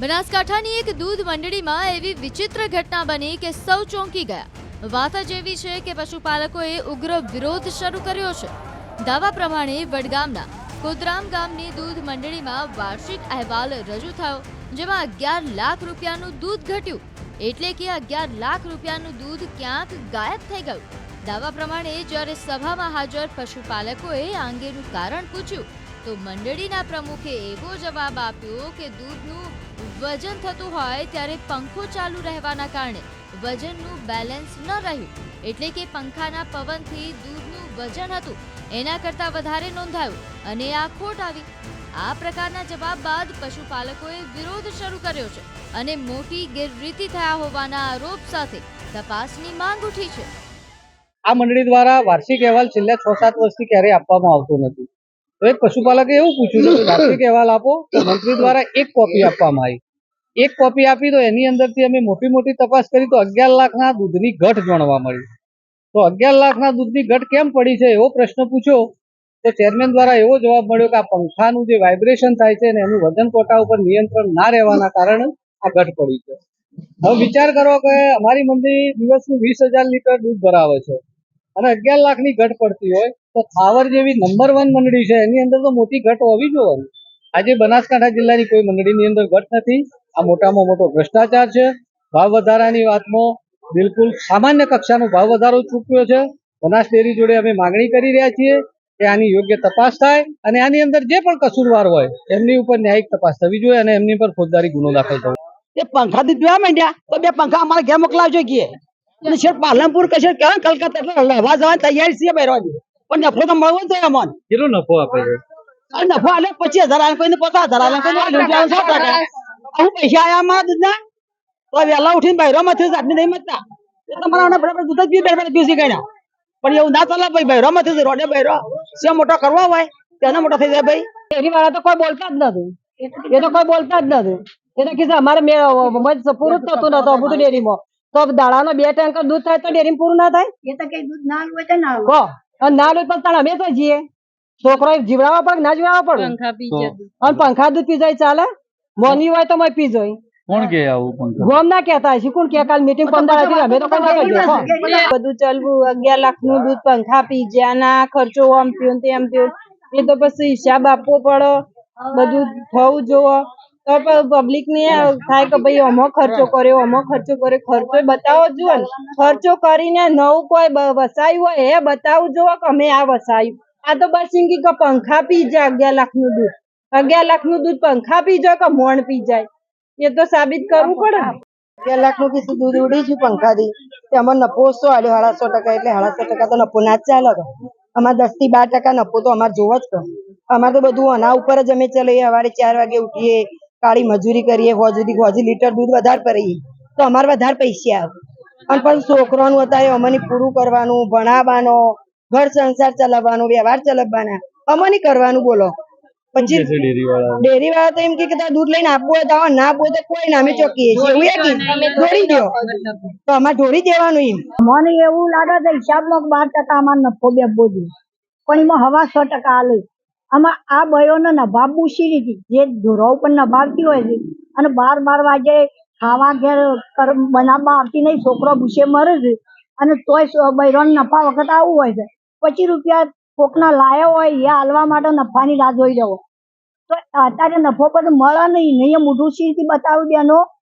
બનાસકાંઠાની એક દૂધ મંડળીમાં એવી વિચિત્ર ઘટના બની કે સૌ ચોંકી ગયા। વાત જ એવી છે કે પશુપાલકોએ ઉગ્ર વિરોધ શરૂ કર્યો છે। દાવા પ્રમાણે વડગામના કોદરામ ગામની દૂધ મંડળીમાં વાર્ષિક અહેવાલ રજૂ થયો, જેમાં 11 લાખ રૂપિયાનું દૂધ ઘટ્યું। એટલે કે 11 લાખ રૂપિયાનું દૂધ ક્યાંક ગાયબ થઈ ગયું। દાવા પ્રમાણે જ્યારે સભામાં હાજર પશુપાલકોએ આ અંગેનું કારણ પૂછ્યું તો મંડળીના પ્રમુખે એવો જવાબ આપ્યો કે દૂધનું વજન થતું હોય ત્યારે પંખો ચાલુ રહેવાના કારણે વજનનું બેલેન્સ ન રહ્યું, એટલે કે પંખાના પવનથી દૂધનું વજન હતું એના કરતાં વધારે નોંધાયું અને આ ખોટ આવી। આ પ્રકારના જવાબ બાદ પશુપાલકોએ વિરોધ શરૂ કર્યો છે અને મોટી ગેરરીતિ થયા હોવાના આરોપ સાથે તપાસની માંગ ઉઠી છે। આ મંડળી દ્વારા વાર્ષિક અહેવાલ છેલ્લા 6-7 વર્ષથી ક્યારેય આપવામાં આવતો નથી। તો એક પશુપાલકે એવું પૂછ્યું કે વાર્ષિક અહેવાલ આપો, તો મંત્રી દ્વારા એક કોપી આપવામાં આવી। એક કોપી આપી તો એની અંદરથી અમે મોટી તપાસ કરી તો 11 લાખના દૂધની ઘટ જાણવા મળી। તો 11 લાખના દૂધની ઘટ કેમ પડી છે એવો પ્રશ્ન પૂછ્યો તો ચેરમેન દ્વારા એવો જવાબ મળ્યો કે આ પંખાનું જે વાઇબ્રેશન થાય છે ને એનું વજન કોટા ઉપર નિયંત્રણ ના રહેવાના કારણે આ ઘટ પડી છે। હવે વિચાર કરો કે અમારી મંડળી દિવસનું 20,000 લીટર દૂધ ભરાવે છે અને 11 લાખની ઘટ પડતી હોય તો થાવર જેવી નંબર 1 મંડળી છે એની અંદર તો મોટી ઘટ હોવી જોઈએ। આજે બનાસકાંઠા જિલ્લાની કોઈ મંડળીની અંદર ઘટ નથી। આ મોટામાં મોટો ભ્રષ્ટાચાર છે। ભાવ વધારાની વાતમાં બિલકુલ સામાન્ય કક્ષાનો ભાવ વધારો ચૂક્યો છે। બનાસ ડેરી જોડે અમે માગણી કરી રહ્યા છીએ કે આની યોગ્ય તપાસ થાય અને આની અંદર જે પણ કસૂરવાર હોય એમની ઉપર ન્યાયિક તપાસ થવી જોઈએ અને એમની પર ફોજદારી ગુનો દાખલ થવો। એ પંખા થી પીવા માંડ્યા તો 2 પંખા અમારે ઘેર મોકલાવજો કે શેર પાલનપુર કશે કેવા કલકત્તા એટલે હવા જવાની તૈયારી છે બહેરવાની, પણ નફો તો મળવો જ જોઈએ અમને। કેટલો નફો આપે છે? નફો આલે 25,000 આલે, કોઈને 50,000 આલે, કોઈને ₹100। હું પૈસા આયા અમારા દૂધના તો વહેલા ઉઠીને બહેરોમાંથી આટલી નહીં મતતા એ તમારા બરાબર દૂધ જ પીસી ગયા, પણ એવું ના ચાલે ભાઈ। બહેરોમાંથી રોડે બહેરો સે મોટો કરવો હોય તેને મોટો થઈ જાય ભાઈ। ડેરી વાળા તો કોઈ બોલતા જ નથી, એ તો કોઈ બોલતા જ નથી। એને કીધું અમારે પૂરું જ થતું નતું બધું ડેરીમાં, તો દાડાનો 2 ટેન્કર દૂધ થાય તો ડેરી પૂરું ના થાય? એ તો કઈ દૂધ ના હોય તો ના ના લો તો અમે તો જઈએ, છોકરો જીવડાવવા પડે ના જીવડાવવા પડે? અને પંખા દૂધ પી જાય ચાલે? મોની હોય તો પી જાય। કોણ કે આવું? ગોમ ના કેતા હશે, કોણ કે કાલ મીટિંગ 15 હતી અમે તો કઈ ના કહીએ। બધું ચાલવું 11 લાખનું દૂધ પંખા પી જ્યાંના ખર્ચો આમ થયો તેમ થયો, એ તો પછી હિસાબ આપવો પડે, બધું થવું જોવો તો પબ્લિક ને થાય કે ભાઈ અમો ખર્ચો કર્યો ખર્ચો બતાવો જુઓ ને। ખર્ચો કરીને નવું કોઈ વસાયું હોય એ બતાવવું જોવો કે અમે આ વસાયું। આ તો બસ એમ કે પંખા પી જાય 11 લાખનું દૂધ, 11 લાખનું દૂધ પંખા પી જાય કે મોણ પી જાય, એ તો સાબિત કરવું પડે ને। 2 લાખનું કીધું દૂધ ઉડી ગયું પંખાથી, તેમાં નફો ઓછો આવ્યો 150%, એટલે 150% તો નફો ના જ ચાલે। અમારે 10 થી 12% નફો તો અમારે જોવો જ કર। અમારે તો બધું આના ઉપર જ અમે ચલાવીએ। સવારે 4 વાગે ઉઠીએ, કાળી મજૂરી કરીએ, હોજી લીટર દૂધ વધારે ભરીએ તો અમારે વધારે પૈસા આવે। અને પણ છોકરાનું અત્યારે અમને પૂરું કરવાનું, ભણાવવાનો, ઘર સંસાર ચલાવવાનો, વ્યવહાર ચલાવવાના અમને કરવાનું બોલો। પછી ડેરી વાળા તો એમ કે દૂધ લઈને આપવું હોય તો ના આપવું હોય તો કોઈ ના, અમે ચોકીએ છીએ ઢોળી દો તો અમારે ઢોળી દેવાનું। એમ મને એવું લાગે છે હિસાબમાં 12% અમારે નફો બેસવો જોઈએ, પણ એમાં હવા 100% આલે। આમાં આ બયોને નભાવવું શી રીતે? જે ઢોરો ઉપર નભાવતી હોય છે અને 12 વાગે ખાવા ઘેર બનાવવા આવતી નહીં, છોકરો ભૂસે મરે છે અને તોય બૈરોને નફા વખત આવું હોય છે। 25 રૂપિયા કોકના લાયો હોય એ હાલવા માટે નફાની રાહ જોઈ રહ્યો, તો અત્યારે નફો બધો મળે નહીં, મોઢું શી રીતે બતાવ્યું બેનો?